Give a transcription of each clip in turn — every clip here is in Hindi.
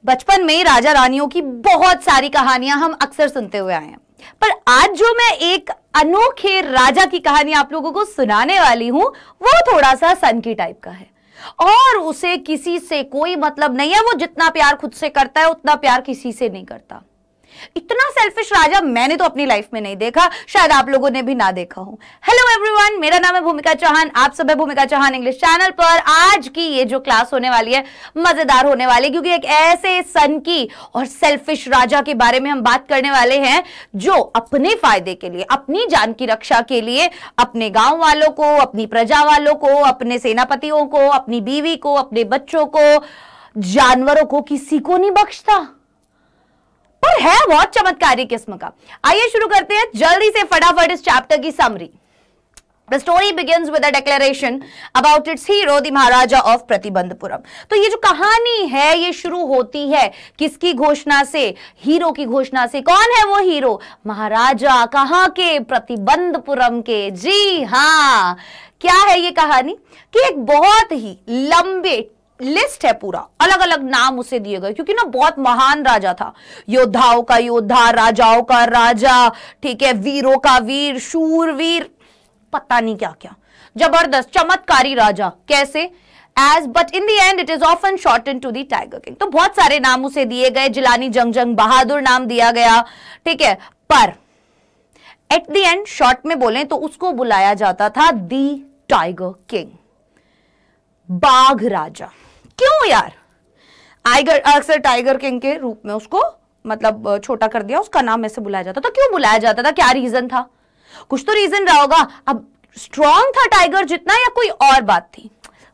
बचपन में राजा रानियों की बहुत सारी कहानियां हम अक्सर सुनते हुए आए हैं, पर आज जो मैं एक अनोखे राजा की कहानी आप लोगों को सुनाने वाली हूं वो थोड़ा सा सन की टाइप का है और उसे किसी से कोई मतलब नहीं है। वो जितना प्यार खुद से करता है उतना प्यार किसी से नहीं करता। इतना सेल्फिश राजा मैंने तो अपनी लाइफ में नहीं देखा, शायद आप लोगों ने भी ना देखा हो। हेलो एवरीवन, मेरा नाम है भूमिका चौहान, आप सब है भूमिका चौहान इंग्लिश चैनल पर। आज की ये जो क्लास होने वाली है मजेदार होने वाली है, क्योंकि एक ऐसे सन की और सेल्फिश राजा के बारे में हम बात करने वाले हैं जो अपने फायदे के लिए, अपनी जान की रक्षा के लिए अपने गांव वालों को, अपनी प्रजा वालों को, अपने सेनापतियों को, अपनी बीवी को, अपने बच्चों को, जानवरों को, किसी को नहीं बख्शता और है बहुत चमत्कारी किस्म का। आइए शुरू करते हैं जल्दी से फटाफट इस चैप्टर की summary. The story begins with a declaration about its hero, the Maharaja of Pratibandapuram. तो ये जो कहानी है ये शुरू होती है किसकी घोषणा से? हीरो की घोषणा से। कौन है वो हीरो? महाराजा। कहां के? प्रतिबंधपुरम के। जी हाँ, क्या है ये कहानी कि एक बहुत ही लंबे लिस्ट है, पूरा अलग अलग नाम उसे दिए गए, क्योंकि ना बहुत महान राजा था। योद्धाओं का योद्धा, राजाओं का राजा, ठीक है, वीरों का वीर, शूरवीर, पता नहीं क्या क्या, जबरदस्त चमत्कारी राजा। कैसे? As but in the end it is often shortened to the tiger king. तो बहुत सारे नाम उसे दिए गए, जिलानी जंग बहादुर नाम दिया गया, ठीक है, पर एट द एंड शॉर्ट में बोले तो उसको बुलाया जाता था दी टाइगर किंग, बाघ राजा। क्यों यार? अक्सर टाइगर किंग के रूप में उसको मतलब छोटा कर दिया, उसका नाम ऐसे बुलाया जाता था। क्यों बुलाया जाता था? क्या रीजन था? कुछ तो रीजन रहा होगा। अब स्ट्रॉन्ग था टाइगर जितना, या कोई और बात थी?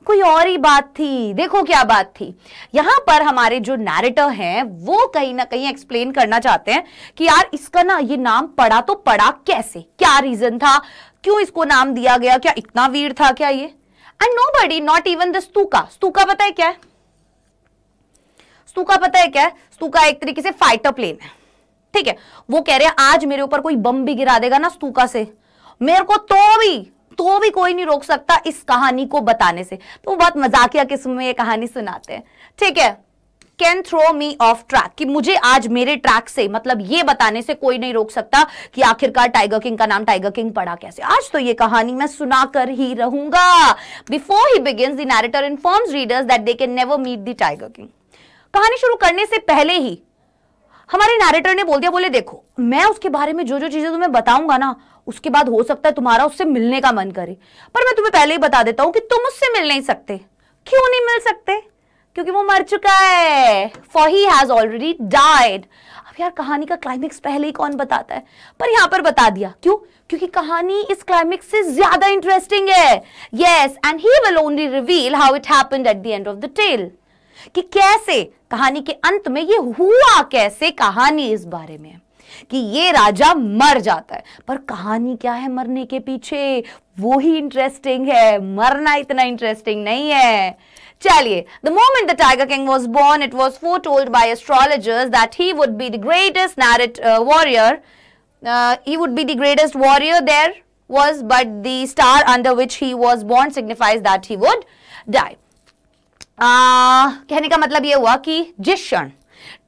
कोई और ही बात थी। देखो क्या बात थी। यहां पर हमारे जो नैरेटर हैं वो कहीं ना कहीं एक्सप्लेन करना चाहते हैं कि यार इसका ना ये नाम पड़ा तो पड़ा कैसे, क्या रीजन था, क्यों इसको नाम दिया गया, क्या इतना वीर था क्या ये? And nobody, not even the स्तूका। स्तूका पता है क्या है? स्तूका पता है क्या है? स्तूका एक तरीके से फाइटर प्लेन है, ठीक है। वो कह रहे हैं आज मेरे ऊपर कोई बम भी गिरा देगा ना स्तूका से, मेरे को तो भी कोई नहीं रोक सकता इस कहानी को बताने से। तो बहुत मजाकिया किस्म में ये कहानी सुनाते हैं, ठीक है। Can throw me off track, कि मुझे आज मेरे ट्रैक से, मतलब ये बताने से कोई नहीं रोक सकता कि आखिरकार टाइगर किंग का नाम टाइगर किंग पड़ा कैसे। आज तो ये कहानी मैं सुनाकर ही रहूंगा। Before he begins the narrator informs readers that they can never meet the tiger king. कहानी शुरू करने से पहले ही हमारे नैरेटर ने बोल दिया, बोले देखो मैं उसके बारे में जो जो चीजें तुम्हें बताऊंगा ना, उसके बाद हो सकता है तुम्हारा उससे मिलने का मन करे, पर मैं तुम्हें पहले ही बता देता हूं कि तुम उससे मिल नहीं सकते। क्यों नहीं मिल सकते? क्योंकि वो मर चुका है। For he has already died। अब यार कहानी का क्लाइमेक्स पहले ही कौन बताता है, पर यहां पर बता दिया। क्यों? क्योंकि कहानी इस क्लाइमेक्स से ज्यादा इंटरेस्टिंग है। Yes, and he will only reveal how it happened at the end of the tale। कि कैसे कहानी के अंत में ये हुआ कैसे। कहानी इस बारे में कि ये राजा मर जाता है, पर कहानी क्या है मरने के पीछे, वो ही इंटरेस्टिंग है, मरना इतना इंटरेस्टिंग नहीं है। चलिए, the moment the Tiger King was born, it was foretold by astrologers that he would be the greatest warrior. He would be the greatest warrior there was, but the star under which he was born signifies that he would die. कहने का मतलब ये हुआ कि जिस क्षण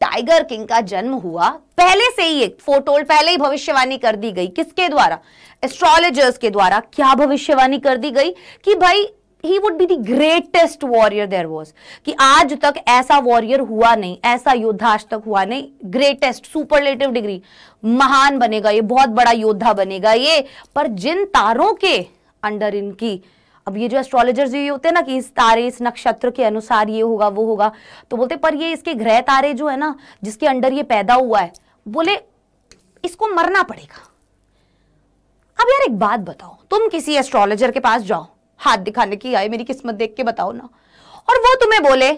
टाइगर किंग का जन्म हुआ, पहले से ही एक फोरटोल्ड, पहले ही भविष्यवाणी कर दी गई। किसके द्वारा? एस्ट्रोलॉजर्स के द्वारा। क्या भविष्यवाणी कर दी गई? कि भाई he would be the greatest warrior there was, कि आज तक ऐसा वॉरियर हुआ नहीं, ऐसा योद्धा आज तक हुआ नहीं। ग्रेटेस्ट, सुपरलेटिव डिग्री, महान बनेगा ये, बहुत बड़ा योद्धा बनेगा ये। पर जिन तारों के अंडर इनकी, अब ये जो एस्ट्रोलॉजर्स ये होते हैं ना कि इस तारे, इस नक्षत्र के अनुसार ये होगा वो होगा, तो बोलते पर ये इसके ग्रह तारे जो है ना जिसके अंडर ये पैदा हुआ है, बोले इसको मरना पड़ेगा। अब यार एक बात बताओ, तुम किसी एस्ट्रोलॉजर के पास जाओ, हाथ दिखाने की आए मेरी किस्मत देख के बताओ ना, और वो तुम्हें बोले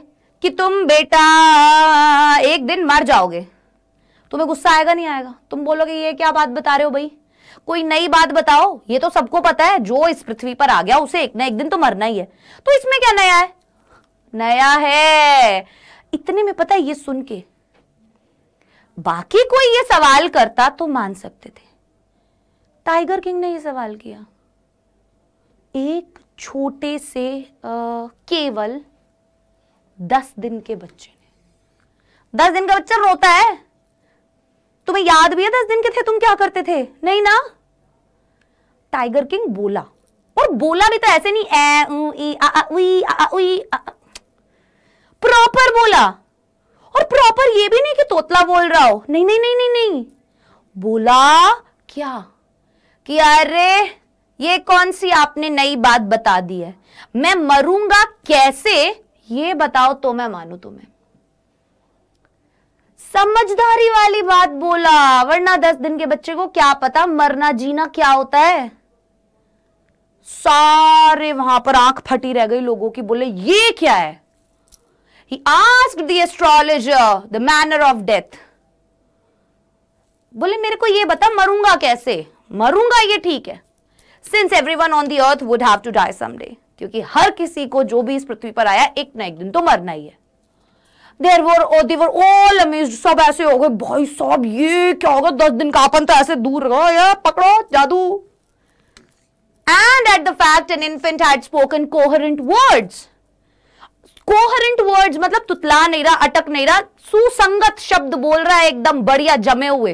कि तुम बेटा एक दिन मर जाओगे, तुम्हें गुस्सा आएगा नहीं आएगा? तुम बोलोगे ये क्या बात बता रहे हो भाई, कोई नई बात बताओ, ये तो सबको पता है, जो इस पृथ्वी पर आ गया उसे एक ना एक दिन तो मरना ही है, तो इसमें क्या नया है? नया है। इतने में पता है ये सुन के बाकी कोई ये सवाल करता तो मान सकते थे, टाइगर किंग ने ये सवाल किया। एक छोटे से केवल 10 दिन के बच्चे ने, 10 दिन का बच्चा रोता है? तुम्हें याद भी है 10 दिन के थे तुम क्या करते थे? नहीं ना? टाइगर किंग बोला, और बोला भी तो ऐसे नहीं ए उ ई आ आ उई आ आ उई, प्रॉपर बोला। और प्रॉपर ये भी नहीं कि तोतला बोल रहा हो, नहीं नहीं नहीं नहीं नहीं, बोला क्या कि अरे ये कौन सी आपने नई बात बता दी है, मैं मरूंगा कैसे ये बताओ तो मैं मानू तुम्हें। समझदारी वाली बात बोला, वरना 10 दिन के बच्चे को क्या पता मरना जीना क्या होता है। सारे वहां पर आंख फटी रह गई लोगों की, बोले ये क्या है। He asked the astrologer the manner of death. बोले मेरे को ये बता मरूंगा कैसे। मरूंगा ये ठीक है, since everyone on the earth would have to die someday, क्योंकि हर किसी को जो भी इस पृथ्वी पर आया एक ना एक दिन तो मरना ही है। They were all amazed, सब ऐसे हो गए, भाई साहब ये क्या होगा, 10 दिन का अपन तो ऐसे दूर रहो यार, पकड़ो जादू। And at the fact an infant had spoken coherent words. Coherent words मतलब तुतला नहीं रहा, अटक नहीं रहा, सुसंगत शब्द बोल रहा है, एकदम बढ़िया जमे हुए,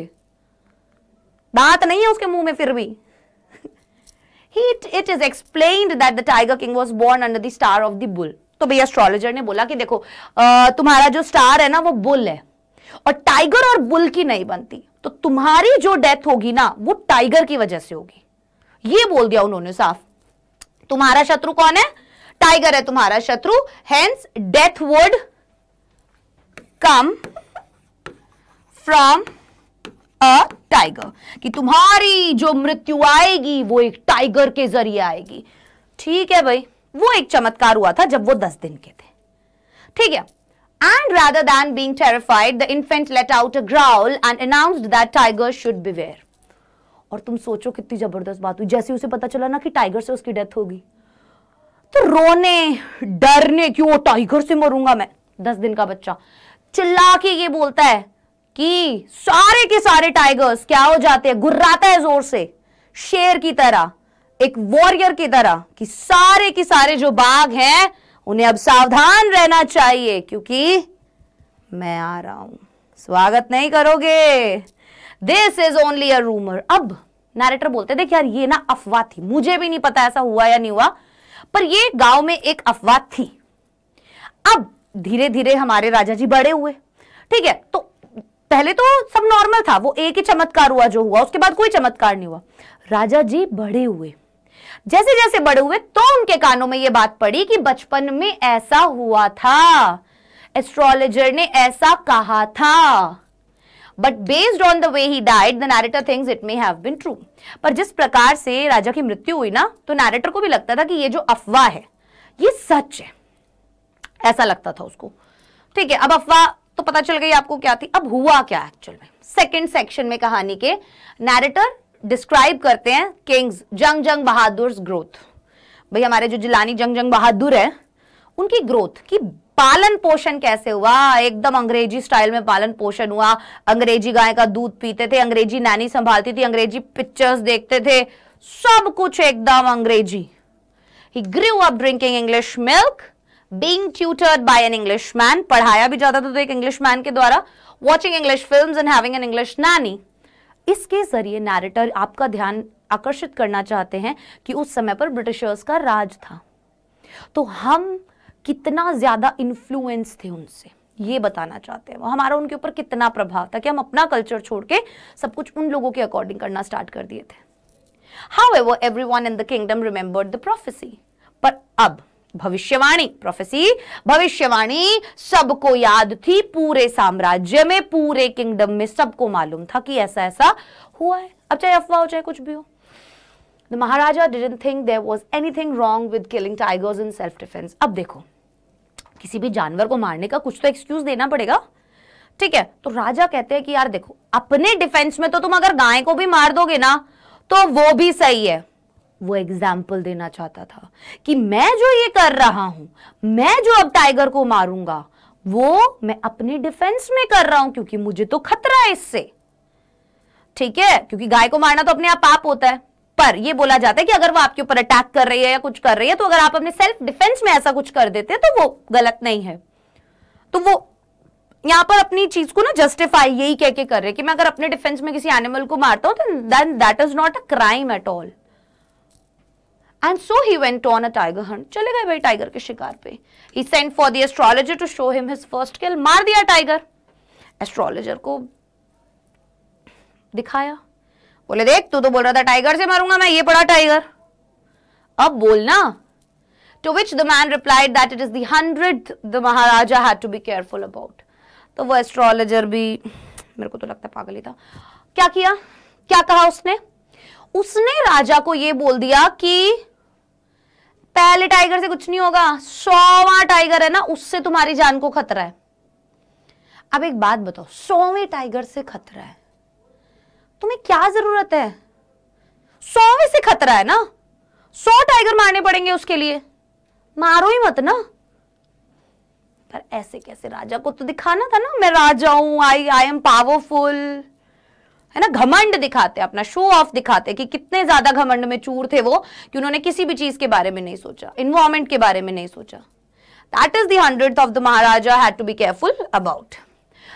दांत नहीं है उसके मुंह में फिर भी। It is explained that the Tiger King was born under the star of the bull. तो भैया एस्ट्रोलॉजर ने बोला कि देखो तुम्हारा जो स्टार है ना वो बुल है, और टाइगर और बुल की नहीं बनती, तो तुम्हारी जो डेथ होगी ना वो टाइगर की वजह से होगी। ये बोल दिया उन्होंने साफ। तुम्हारा शत्रु कौन है? टाइगर है तुम्हारा शत्रु, hence death would come from a tiger, कि तुम्हारी जो मृत्यु आएगी वो एक टाइगर के जरिए आएगी। ठीक है भाई, वो एक चमत्कार हुआ था जब वो 10 दिन के थे। ठीक है। And rather than being terrified, the infant let out a growl and announced that tiger should beware. और तुम सोचो कितनी जबरदस्त बात हुई, जैसे उसे पता चला ना कि टाइगर से उसकी डेथ होगी, तो रोने डरने, क्यों टाइगर से मरूंगा मैं। 10 दिन का बच्चा चिल्ला के ये बोलता है कि सारे के सारे टाइगर्स क्या हो जाते हैं, गुर्राता है जोर से, शेर की तरह, एक वॉरियर की तरह, कि सारे के सारे जो बाघ हैं उन्हें अब सावधान रहना चाहिए, क्योंकि मैं आ रहा हूं, स्वागत नहीं करोगे, this is only a rumour. अब नैरेटर बोलते देख यार ये ना अफवाह थी, मुझे भी नहीं पता ऐसा हुआ या नहीं हुआ, पर ये गांव में एक अफवाह थी। अब धीरे धीरे हमारे राजा जी बड़े हुए, ठीक है, तो पहले तो सब नॉर्मल था, वो एक ही चमत्कार हुआ जो हुआ, उसके बाद कोई चमत्कार नहीं हुआ। राजा जी बड़े हुए, जैसे जैसे बड़े हुए तो उनके कानों में यह बात पड़ी कि बचपन में ऐसा हुआ था, एस्ट्रोलॉजर ने ऐसा कहा था। But based on the way he died the narrator thinks it may have been true. पर जिस प्रकार से राजा की मृत्यु हुई ना, तो नैरेटर को भी लगता था कि ये जो अफवाह है ये सच है, ऐसा लगता था उसको। ठीक है, अब अफवाह तो पता चल गई आपको क्या थी, अब हुआ क्या एक्चुअल में। सेकेंड सेक्शन में कहानी के नैरेटर डिस्क्राइब करते हैं किंग्स जंग बहादुर ग्रोथ। भाई हमारे जो जिलानी जंग बहादुर है उनकी ग्रोथ की पालन पोषण कैसे हुआ, एकदम अंग्रेजी स्टाइल में पालन पोषण हुआ। अंग्रेजी गाय का दूध पीते थे, अंग्रेजी नैनी संभालती थी, अंग्रेजी पिक्चर्स देखते थे, सब कुछ एकदम अंग्रेजी। He grew up drinking English milk, being tutored by an Englishman, पढ़ाया भी जाता था तो एक इंग्लिशमैन के द्वारा, watching English films and having an English nanny। इसके जरिए नैरेटर आपका ध्यान आकर्षित करना चाहते हैं कि उस समय पर ब्रिटिशर्स का राज था, तो हम कितना ज्यादा इन्फ्लुएंस थे उनसे, ये बताना चाहते हैं। हमारा उनके ऊपर कितना प्रभाव था कि हम अपना कल्चर छोड़ के सब कुछ उन लोगों के अकॉर्डिंग करना स्टार्ट कर दिए थे। However, everyone in the kingdom remembered the prophecy. पर अब भविष्यवाणी, प्रोफेसी, भविष्यवाणी सबको याद थी, पूरे साम्राज्य में, पूरे किंगडम में सबको मालूम था कि ऐसा ऐसा हुआ है। अब चाहे अफवाह हो चाहे कुछ भी हो। The Maharaja didn't think there was anything wrong with killing tigers in self-defense. अब देखो, किसी भी जानवर को मारने का कुछ तो एक्सक्यूज देना पड़ेगा, ठीक है, तो राजा कहते हैं कि यार देखो, अपने डिफेंस में तो तुम अगर गाय को भी मार दोगे ना तो वो भी सही है। वो एग्जाम्पल देना चाहता था कि मैं जो ये कर रहा हूं, मैं जो अब टाइगर को मारूंगा, वो मैं अपने डिफेंस में कर रहा हूं, क्योंकि मुझे तो खतरा है इससे, ठीक है, क्योंकि गाय को मारना तो अपने आप पाप होता है। पर ये बोला जाता है कि अगर वो आपके ऊपर अटैक कर रही है या कुछ कर रही है, तो अगर आप अपने सेल्फ डिफेंस में ऐसा कुछ कर देते हैं तो वो गलत नहीं है। तो वो यहां पर अपनी चीज को ना जस्टिफाई यही कह के कर रहे कि मैं अगर अपने डिफेंस में किसी एनिमल को मारता हूं तो then that is not a crime at all. And so he went on a tiger hunt, चले गए भाई टाइगर के शिकार पे। He sent for the astrologer to show him his first kill, मार दिया टाइगर, एस्ट्रोलॉजर को दिखाया, बोले देख तू तो बोल रहा था टाइगर से मारूंगा मैं, ये पड़ा टाइगर, अब बोलना। To which the man replied that it is the 100th the maharaja had to be careful about. तो वो एस्ट्रोलॉजर भी, मेरे को तो लगता है पागल ही था, क्या किया, क्या कहा उसने, उसने राजा को ये बोल दिया कि पहले टाइगर से कुछ नहीं होगा, 100वां टाइगर है ना, उससे तुम्हारी जान को खतरा है। अब एक बात बताओ, 100वें टाइगर से खतरा है, तुम्हें क्या जरूरत है, 100वें से खतरा है ना, 100 टाइगर मारने पड़ेंगे उसके लिए, मारो ही मत ना। पर ऐसे कैसे, राजा को तो दिखाना था ना मैं राजा हूं, आई एम पावरफुल, है ना, घमंड दिखाते, अपना शो ऑफ दिखाते कि कितने ज्यादा घमंड में चूर थे वो कि उन्होंने किसी भी चीज के बारे में नहीं सोचा, इन्वायरमेंट के बारे में नहीं सोचा। That is the 100th of the maharaja had to be careful about.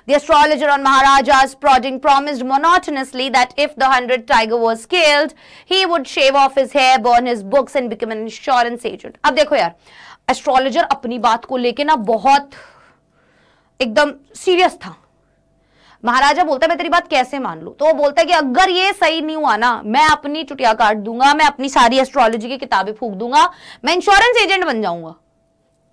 The astrologer on Maharaja's prodding promised monotonously that if the 100th tiger was killed, he would shave off his hair, burn his books and become an insurance agent. अब देखो यार, एस्ट्रोलॉजर अपनी बात को लेके ना बहुत एकदम सीरियस था। महाराजा बोलता है मैं तेरी बात कैसे मान लूं, तो वो बोलता है कि अगर ये सही नहीं हुआ ना, मैं अपनी चुटिया काट दूंगा, मैं अपनी सारी एस्ट्रोलॉजी की किताबें फूंक दूंगा, मैं इंश्योरेंस एजेंट बन जाऊंगा।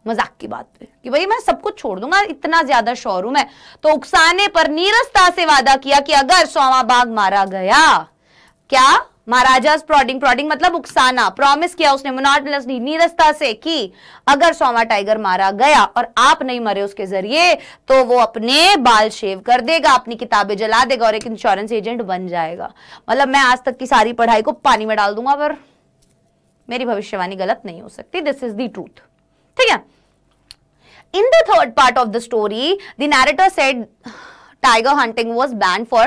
मजाक की बात पे कि भाई मैं सब कुछ छोड़ दूंगा, इतना ज्यादा श्योर हूं मैं। तो उकसाने पर नीरसता से वादा किया कि अगर 100वां बाघ मारा गया, क्या महाराजा प्रोडिंग मतलब उकसाना, प्रॉमिस किया उसने मोनोटोनसली, नीरसता से कि अगर 100वां टाइगर मारा गया और आप नहीं मरे उसके जरिए तो वो अपने बाल शेव कर देगा, अपनी किताबें जला देगा और एक इंश्योरेंस एजेंट बन जाएगा। मतलब मैं आज तक की सारी पढ़ाई को पानी में डाल दूंगा पर मेरी भविष्यवाणी गलत नहीं हो सकती, दिस इज द ट्रूथ। ठीक है। In the third part of the story, the narrator said tiger hunting was banned for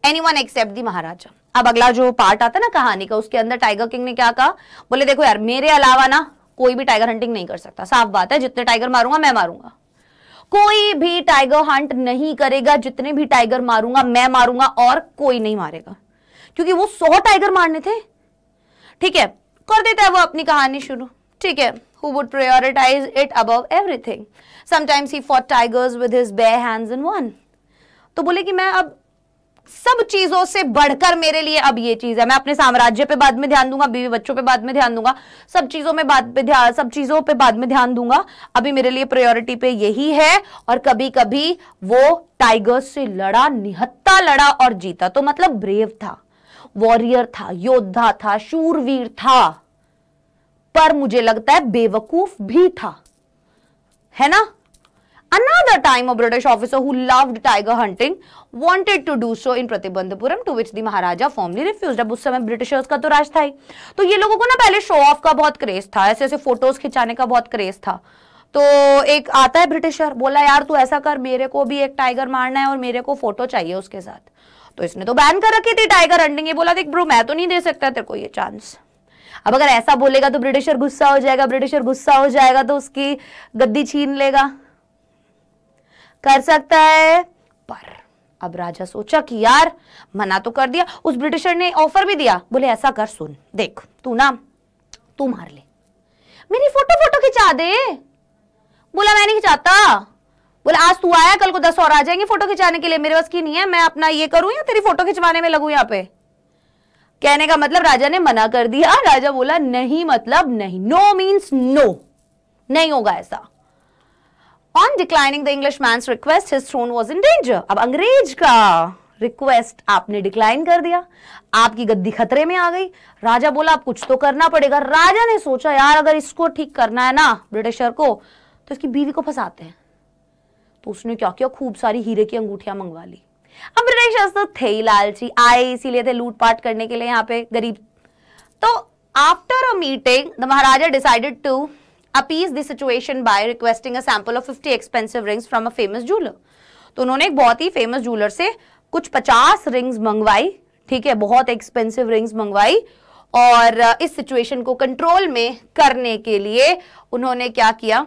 anyone except the महाराजा। अब अगला जो पार्ट आता है ना कहानी का, उसके अंदर टाइगर किंग ने क्या कहा, बोले देखो यार मेरे अलावा ना कोई भी टाइगर हंटिंग नहीं कर सकता, साफ बात है, जितने टाइगर मारूंगा मैं मारूंगा, कोई भी टाइगर हंट नहीं करेगा, जितने भी टाइगर मारूंगा मैं मारूंगा और कोई नहीं मारेगा, क्योंकि वो 100 टाइगर मारने थे। ठीक है, कर देता है वो अपनी कहानी शुरू। ठीक है, who would prioritize it above everything. Sometimes he fought tigers with his bare hands in one. तो बोले कि मैं अब सब चीजों से बढ़कर मेरे लिए अब ये चीज है, मैं अपने साम्राज्य पे बाद में ध्यान दूंगा, बीवी बच्चों पे बाद में ध्यान दूंगा, सब चीजों पे बाद में ध्यान दूंगा, अभी मेरे लिए प्रायोरिटी पे यही है। और कभी कभी वो टाइगर्स से लड़ा, निहत्था लड़ा और जीता, तो मतलब ब्रेव था, वॉरियर था, योद्धा था, शूरवीर था, पर मुझे लगता है बेवकूफ भी था, है ना। Another time a British officer who loved tiger hunting wanted to do so in Pratibandhapuram, to which the Maharaja firmly refused. अब उस समय ब्रिटिशर्स का तो राज था ही, तो ये लोगों को ना पहले शो ऑफ का बहुत क्रेज था, ऐसे ऐसे फोटोज खिंचाने का बहुत क्रेज था। तो एक आता है ब्रिटिशर, बोला यार तू ऐसा कर, मेरे को भी एक टाइगर मारना है और मेरे को फोटो चाहिए उसके साथ। तो इसने तो बैन कर रखी थी टाइगर हंटिंग, ये बोला देख ब्रो मैं तो नहीं दे सकता तेरे को ये चांस। अब अगर ऐसा बोलेगा तो ब्रिटिशर गुस्सा हो जाएगा, ब्रिटिशर गुस्सा हो जाएगा तो उसकी गद्दी छीन लेगा, कर सकता है। पर अब राजा सोचा कि यार मना तो कर दिया, उस ब्रिटिशर ने ऑफर भी दिया, बोले ऐसा कर, सुन देख तू मार ले, मेरी फोटो खिंचा दे। बोला मैं नहीं खिंचाता, बोला आज तू आया कल को 10 और आ जाएंगे फोटो खिंचाने के लिए, मेरे बस की नहीं है, मैं अपना ये करूं या तेरी फोटो खिंचवाने में लगूं यहाँ पे। कहने का मतलब राजा ने मना कर दिया, राजा बोला नहीं मतलब नहीं, नो मीन्स नो, नहीं होगा ऐसा। On declining the Englishman's request his throne was in danger. अब अंग्रेज का रिक्वेस्ट आपने डिक्लाइन कर दिया, आपकी गद्दी खतरे में आ गई। राजा बोला अब कुछ तो करना पड़ेगा। राजा ने सोचा यार अगर इसको ठीक करना है ना ब्रिटिशर को, तो इसकी बीवी को फंसाते हैं। तो उसने क्या किया, खूब सारी हीरे की अंगूठियां मंगवा ली। अब ब्रिटिशर्स तो थे ही लालची, आए इसीलिए थे लूटपाट करने के लिए यहाँ पे गरीब। तो after a meeting the maharaja decided to appease the situation by requesting a sample of 50 expensive rings from a famous jeweller. तो उन्होंने एक बहुत ही फेमस जूलर से कुछ 50 रिंग्स मंगवाई, ठीक है, बहुत एक्सपेंसिव रिंग्स मंगवाई। और इस सिचुएशन को कंट्रोल में करने के लिए उन्होंने क्या किया,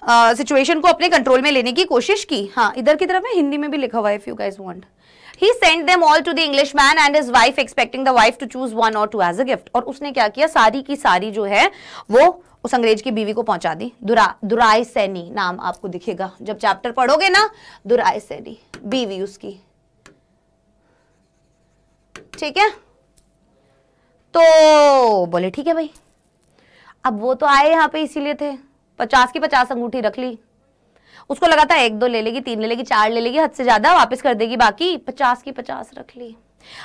सिचुएशन को अपने कंट्रोल में लेने की कोशिश की। हाँ, इधर की तरफ है, हिंदी में भी लिखा हुआ है, if you guys want. He sent them all to the Englishman and his wife, expecting the wife to choose one or two as a gift. और उसने क्या किया, सारी की सारी जो है वो उस अंग्रेज की बीवी को पहुंचा दी। दुराई सैनी नाम आपको दिखेगा जब चैप्टर पढ़ोगे ना, दुराई सैनी बीवी उसकी, ठीक है। तो बोले ठीक है भाई। अब वो तो आए यहाँ पे इसीलिए थे, 50 की 50 अंगूठी रख ली। उसको लगा था 1 2 ले लेगी, 3 ले लेगी, 4 ले लेगी, हद से ज्यादा वापस कर देगी, बाकी 50 की 50 रख ली।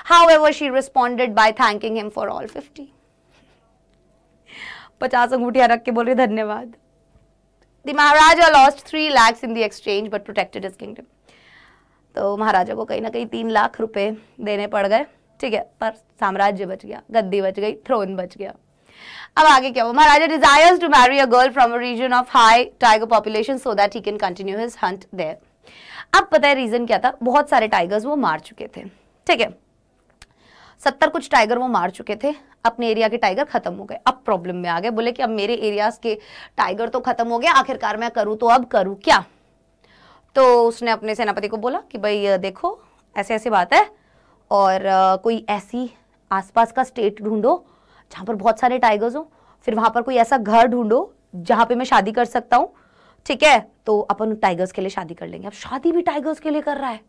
However, she responded by thanking him for all 50. 50 अंगूठियां रख के बोल रही धन्यवाद। The Maharaja lost 3 lakhs in the exchange but protected his kingdom. तो महाराजा को कहीं ना कहीं 3 लाख रुपए देने पड़ गए, ठीक है, पर साम्राज्य बच गया, गद्दी बच गई, थ्रोन बच गया। अब आगे क्या हुआ, Maharaja desires to marry a girl from a region of high tiger population so that he can continue his hunt there. अब पता है रीजन क्या था, बहुत सारे टाइगर्स वो मार चुके थे, ठीक है, 70 कुछ टाइगर वो मार चुके थे, अपने एरिया के टाइगर खत्म हो गए। अब प्रॉब्लम में आ गए, बोले कि अब मेरे एरियाज के टाइगर तो खत्म हो गए, आखिरकार मैं करूं तो अब करूं क्या। तो उसने अपने सेनापति को बोला कि भाई देखो ऐसे ऐसे बात है, और कोई ऐसी आसपास का स्टेट ढूंढो जहां पर बहुत सारे टाइगर्स हो, फिर वहां पर कोई ऐसा घर ढूंढो जहां पे मैं शादी कर सकता हूं, ठीक है, तो अपन टाइगर्स के लिए शादी कर लेंगे। अब शादी भी टाइगर्स के लिए कर रहा है।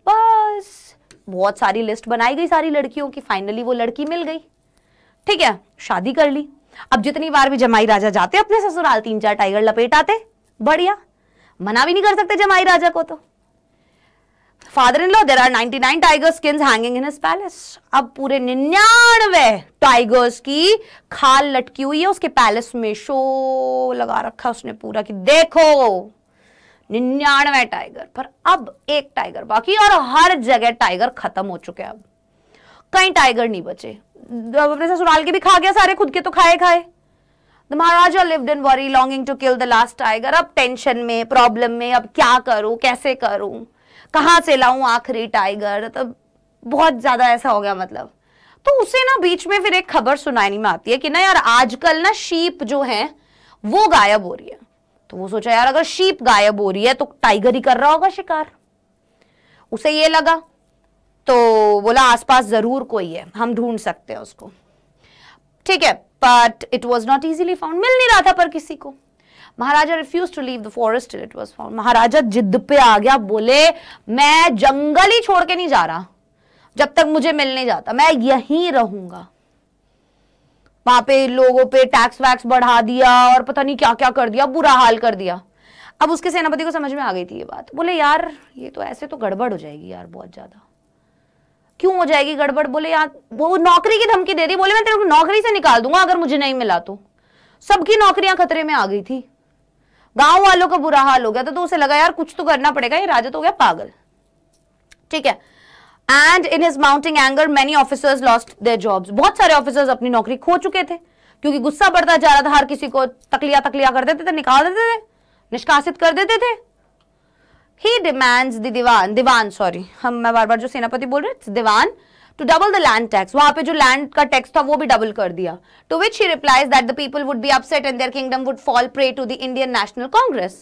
बस बहुत सारी लिस्ट बनाई गई सारी लड़कियों की, फाइनली वो लड़की मिल गई, ठीक है, शादी कर ली। अब जितनी बार भी जमाई राजा जाते अपने ससुराल 3-4 टाइगर लपेट आते, बढ़िया, मना भी नहीं कर सकते जमाई राजा को। तो father-in-law, there are 99 tiger skins hanging in his palace. अब पूरे 99 टाइगर्स की खाल लटकी हुई है उसके पैलेस में, शो लगा रखा उसने पूरा कि देखो 99 टाइगर, पर अब 1 टाइगर बाकी, और हर जगह टाइगर खत्म हो चुके हैं। अब कहीं टाइगर नहीं बचे, अपने ससुराल के भी खा गया सारे, खुद के तो खाए खाए। The Maharaja lived in worry, longing to kill the last tiger. अब टेंशन में, प्रॉब्लम में, अब क्या करूं, कैसे करूं, कहां से लाऊं आखिरी टाइगर, तो बहुत ज्यादा ऐसा हो गया मतलब। तो उसे ना बीच में फिर एक खबर सुनाई में आती है कि ना यार आजकल ना शीप जो है वो गायब हो रही है। तो वो सोचा यार अगर शीप गायब हो रही है तो टाइगर ही कर रहा होगा शिकार, उसे ये लगा। तो बोला आसपास जरूर कोई है, हम ढूंढ सकते हैं उसको, ठीक है, but it was not easily found, मिल नहीं रहा था पर किसी को। Maharaja refuse to leave the forest till it was found. Maharaja जिद पे आ गया, बोले मैं जंगल ही छोड़ के नहीं जा रहा जब तक मुझे मिल नहीं जाता, मैं यहीं रहूंगा। वहां पे लोगों पे टैक्स वैक्स बढ़ा दिया और पता नहीं क्या क्या कर दिया, बुरा हाल कर दिया। अब उसके सेनापति को समझ में आ गई थी ये बात, बोले यार ये तो ऐसे तो गड़बड़ हो जाएगी यार, बहुत ज्यादा। क्यों हो जाएगी गड़बड़, बोले यार वो नौकरी की धमकी दे दी, बोले मैं तेरे को नौकरी से निकाल दूंगा अगर मुझे नहीं मिला तो। सबकी नौकरियां खतरे में आ गई थी, गांव वालों का बुरा हाल हो गया था। तो उसे लगा यार कुछ तो करना पड़ेगा, ये राजा तो हो गया पागल, ठीक है। And in his mounting anger many officers lost their jobs. बहुत सारे ऑफिसर्स अपनी नौकरी खो चुके थे क्योंकि गुस्सा बढ़ता जा रहा था, हर किसी को तकलिया कर देते थे, निकाल देते थे, निष्कासित कर देते थे। He demands the dewan sorry, मैं बार बार जो सेनापति बोल रहे दीवान, to double the land tax। वहां पे जो लैंड का टैक्स था वो भी डबल कर दिया। To which he replies that the people would be upset and their kingdom would fall prey to the Indian National Congress।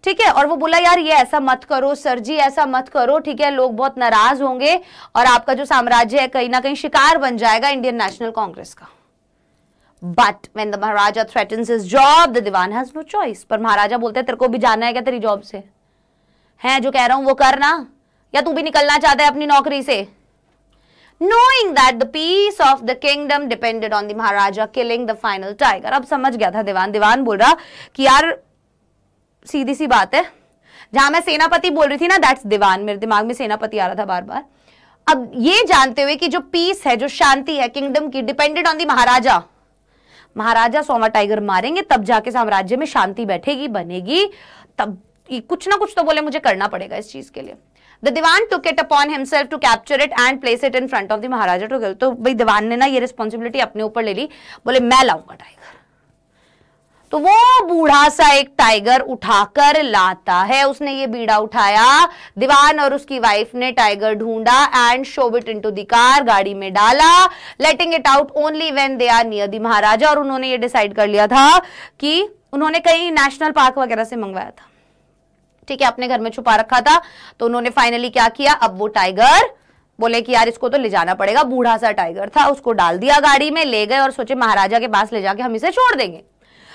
ठीक है, और वो बोला यार ये ऐसा मत करो सर जी, ऐसा मत करो, ठीक है, लोग बहुत नाराज होंगे और आपका जो साम्राज्य है कहीं ना कहीं शिकार बन जाएगा इंडियन नेशनल कांग्रेस का। But when the Maharaja threatens his job, the Diwan has no choice। पर महाराजा बोलते हैं तेरे को भी जाना है क्या तेरी जॉब से, है जो कह रहा हूं वो करना, या तू भी निकलना चाहता है अपनी नौकरी से। Knowing that the peace of the kingdom depended on the Maharaja killing the final tiger। अब समझ गया था दीवान बोल रहा कि यार सीधी सी बात है, जहां मैं सेनापति बोल रही थी ना दैट्स दीवान, मेरे दिमाग में सेनापति आ रहा था बार बार। अब ये जानते हुए कि जो पीस है, जो शांति है किंगडम की, depended on the Maharaja. Maharaja 100वां टाइगर मारेंगे तब जाके साम्राज्य में शांति बैठेगी, बनेगी, तब कुछ ना कुछ तो बोले मुझे करना पड़ेगा इस चीज के लिए। The Diwan took it upon himself to capture it and place it in front of the Maharaja to kill। तो भाई दीवान ने ना ये रिस्पॉन्सिबिलिटी अपने ऊपर ले ली, बोले मैं लाऊंगा टाइगर। तो वो बूढ़ा सा एक टाइगर उठाकर लाता है, उसने ये बीड़ा उठाया, दीवान और उसकी वाइफ ने टाइगर ढूंढा and shove it into the car, गाड़ी में डाला, letting it out only when they are near the maharaja. और उन्होंने ये डिसाइड कर लिया था कि उन्होंने कहीं नेशनल पार्क वगैरह से मंगवाया था, ठीक है, अपने घर में छुपा रखा था। तो उन्होंने फाइनली क्या किया, अब वो टाइगर बोले कि यार इसको तो ले जाना पड़ेगा, बूढ़ा सा टाइगर था, उसको डाल दिया गाड़ी में, ले गए और सोचे महाराजा के पास ले जाके हम इसे छोड़ देंगे।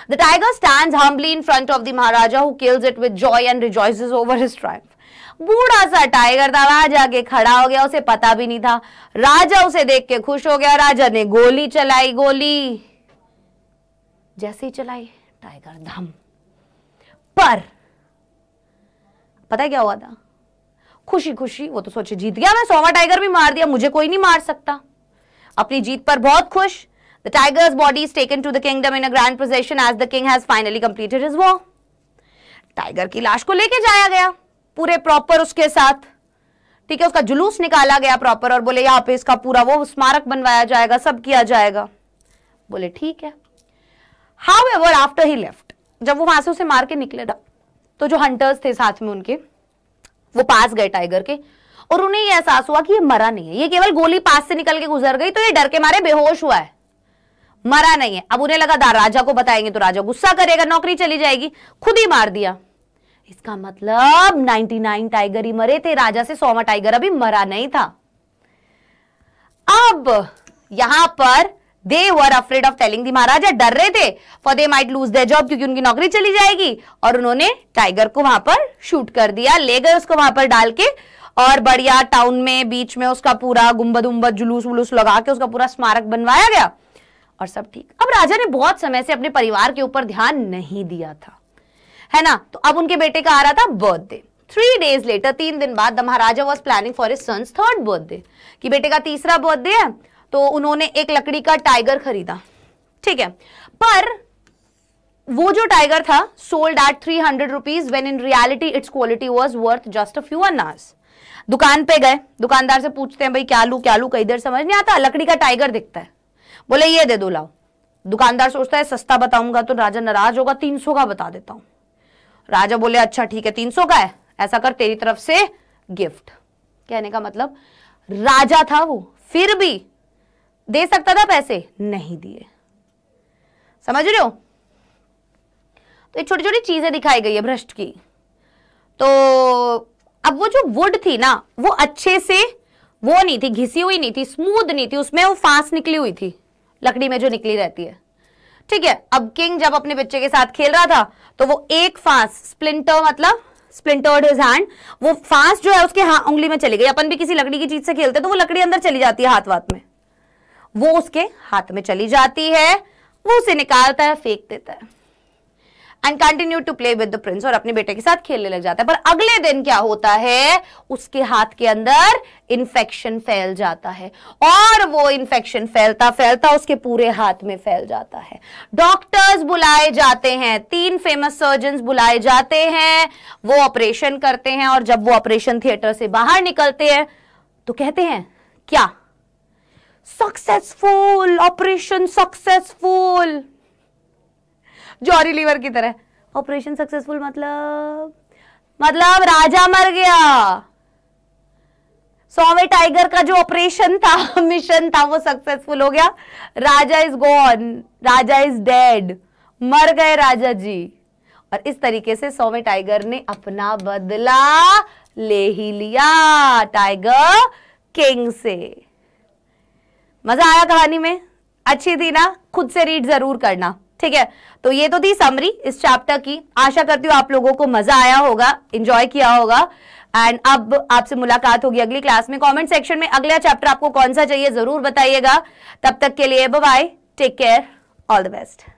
The tiger stands humbly in front of the Maharaja who kills it with joy and rejoices over his triumph. बूढ़ा सा टाइगर था, वहां जाके खड़ा हो गया, उसे पता भी नहीं था। राजा उसे देख के खुश हो गया, राजा ने गोली चलाई, गोली जैसे ही चलाई टाइगर धम। पर पता है क्या हुआ था, खुशी खुशी वो तो सोचे जीत गया मैं, 100वां टाइगर भी मार दिया, मुझे कोई नहीं मार सकता। अपनी जीत पर बहुत खुश। The tiger's body is taken to the kingdom in a grand procession as the king has finally completed his war. Tiger की लाश को लेके जाया गया पूरे प्रॉपर उसके साथ, ठीक है, उसका जुलूस निकाला गया प्रॉपर और बोले यहाँ पे इसका पूरा वो स्मारक बनवाया जाएगा, सब किया जाएगा। बोले ठीक है। However, after he left, जब वो वहां से उसे मार के निकले ना, तो जो हंटर्स थे साथ में उनके, वो पास गए टाइगर के और उन्हें ये एहसास हुआ कि ये मरा नहीं है, ये केवल गोली पास से निकल के गुजर गई, तो ये डर के मारे बेहोश हुआ है, मरा नहीं है। अब उन्हें लगा राजा को बताएंगे तो राजा गुस्सा करेगा, नौकरी चली जाएगी, खुद ही मार दिया। इसका मतलब 99 टाइगर ही मरे थे, राजा से 100वां टाइगर अभी मरा नहीं था। अब यहां पर दे वर अफ्रेड ऑफ टेलिंग दी, महाराजा डर रहे थे for they might lose their job, क्योंकि उनकी नौकरी चली जाएगी, और उन्होंने टाइगर को वहां पर शूट कर दिया, ले गए उसको वहां पर डाल के, और बढ़िया टाउन में बीच में उसका पूरा गुंबद उम्बद जुलूस वुलूस लगा के उसका पूरा स्मारक बनवाया गया और सब ठीक। अब राजा ने बहुत समय से अपने परिवार के ऊपर ध्यान नहीं दिया था, है ना, तो अब उनके बेटे का आ रहा था बर्थडे। 3 days later, 3 दिन बाद, the maharaja was planning for his sons 3rd birthday, कि बेटे का 3रा बर्थडे है, तो उन्होंने एक लकड़ी का टाइगर खरीदा, ठीक है, पर वो जो टाइगर था sold at 300 rupees when in reality it's quality was worth just a few annas. दुकान पे गए, दुकानदार से पूछते हैं भाई क्या लूं, कई देर समझ नहीं आता, लकड़ी का टाइगर दिखता है, बोले ये दे दो लाओ। दुकानदार सोचता है सस्ता बताऊंगा तो राजा नाराज होगा, 300 का बता देता हूं। राजा बोले अच्छा ठीक है 300 का है, ऐसा कर तेरी तरफ से गिफ्ट। कहने का मतलब राजा था वो, फिर भी दे सकता था पैसे, नहीं दिए, समझ रहे हो। तो ये छोटी छोटी चीजें दिखाई गई है भ्रष्ट की। तो अब वो जो वुड थी ना, वो अच्छे से वो नहीं थी, घिसी हुई नहीं थी, स्मूथ नहीं थी, उसमें वो फांस निकली हुई थी, लकड़ी में जो निकली रहती है, ठीक है। अब किंग जब अपने बच्चे के साथ खेल रहा था तो वो एक फांस स्प्लिंटर, मतलब स्प्लिंटर्ड हिज हैंड, वो फांस जो है उसके उंगली में चली गई। अपन भी किसी लकड़ी की चीज से खेलते तो वो लकड़ी अंदर चली जाती है हाथ वाथ में, वो उसके हाथ में चली जाती है, वो उसे निकालता है, फेंक देता है, and continue to play with the prince, और अपने बेटे के साथ खेलने लग जाता है। पर अगले दिन क्या होता है, उसके हाथ के अंदर इन्फेक्शन फैल जाता है, और वो इन्फेक्शन फैलता फैलता उसके पूरे हाथ में फैल जाता है। डॉक्टर्स बुलाए जाते हैं, 3 फेमस सर्जन्स बुलाए जाते हैं, वो ऑपरेशन करते हैं, और जब वो ऑपरेशन थिएटर से बाहर निकलते हैं तो कहते हैं क्या, successful, operation successful, Johnny Lever की तरह। ऑपरेशन सक्सेसफुल मतलब राजा मर गया, 100वें टाइगर का जो ऑपरेशन था, मिशन था, वो सक्सेसफुल हो गया, raja is gone, raja is dead, मर गए राजा जी। और इस तरीके से 100वें टाइगर ने अपना बदला ले ही लिया टाइगर किंग से। मजा आया कहानी में, अच्छी थी ना, खुद से रीड जरूर करना, ठीक है। तो ये तो थी समरी इस चैप्टर की, आशा करती हूँ आप लोगों को मजा आया होगा, एंजॉय किया होगा। एंड अब आपसे मुलाकात होगी अगली क्लास में। कमेंट सेक्शन में अगला चैप्टर आपको कौन सा चाहिए जरूर बताइएगा। तब तक के लिए bye bye, take care, all the best.